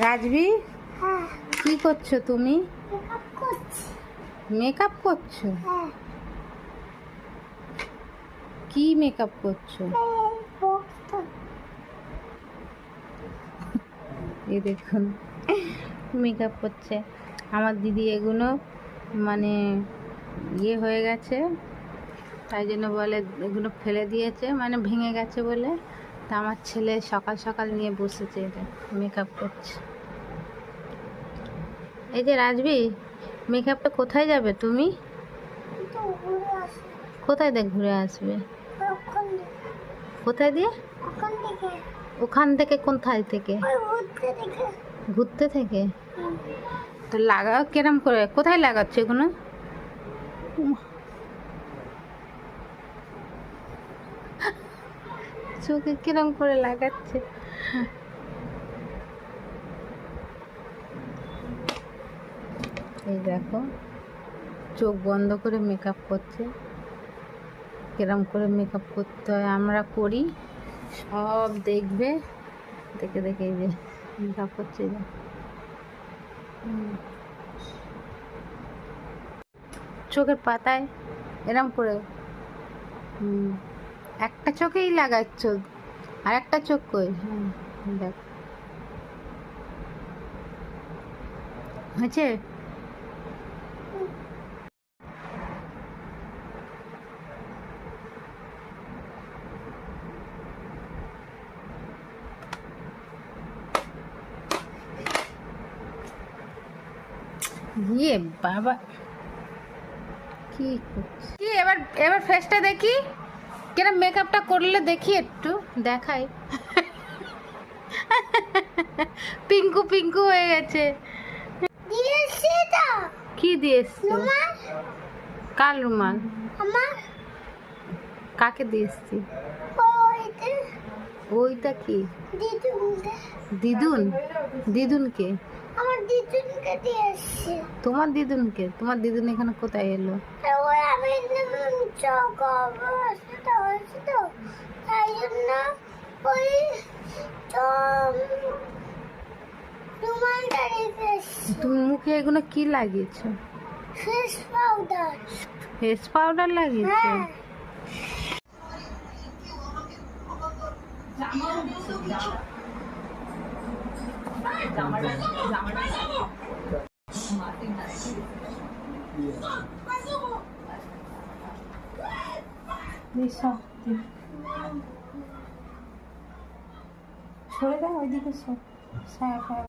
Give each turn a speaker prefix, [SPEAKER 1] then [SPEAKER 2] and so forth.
[SPEAKER 1] রাজবি, কি করছো তুমি? মেকআপ করছো? কি মেকআপ করছো? এই দেখুন মেকআপ করছে আমার দিদি। এগুলো মানে ইয়ে হয়ে গেছে, তাই জন্য বলে এগুলো ফেলে দিয়েছে, মানে ভেঙে গেছে বলে। তা আমার ছেলে সকাল সকাল নিয়ে বসেছে, এটা মেকআপ করছে। এই যে রাজবি, মেকআপটা কোথায় যাবে তুমি? কোথায় দেখ ঘুরে আসবে? কোথায় দিয়ে? ওখান থেকে কোথায় থেকে? ঘুরতে থেকে। তো লাগাও কিরম করে? কোথায় লাগাচ্ছ এগুলো? চোখে কিরম করে লাগাচ্ছে? এই দেখো, চোখ বন্ধ করে মেকআপ করছে। কিরম করে মেকআপ করতে হয় আমরা করি, সব দেখবে। দেখে দেখে এই যে মেকআপ করছে। যে চোখের পাতায় এরম করে একটা চোখেই লাগাচ্ছ, আর একটা চোখ কই? দেখ হয়েছে। ইয়ে বাবা, কি করছিস? কি এবার এবার ফেসটা দেখি, কেন মেকআপটা করলে দেখি, একটু দেখাই। পিঙ্কু পিঙ্কু হয়ে গেছে। কি দিয়েছো? কার রুমাল? কাকে দিয়েছি? ওইটা কি? দিদুন? দিদুনকে?
[SPEAKER 2] আমার দিদুনকে দিয়েছি।
[SPEAKER 1] তোমার দিদুনকে? তোমার দিদুন এখানে কোথায় এলো?
[SPEAKER 2] আমি তো তাই জন্য ওই রুমালটা রেখে এসেছি।
[SPEAKER 1] তুমি মুখে এগুলো কি লাগিয়েছো?
[SPEAKER 2] Face powder.
[SPEAKER 1] ফেস পাউডার লাগিয়েছো? সরে দাও ওইদিকে।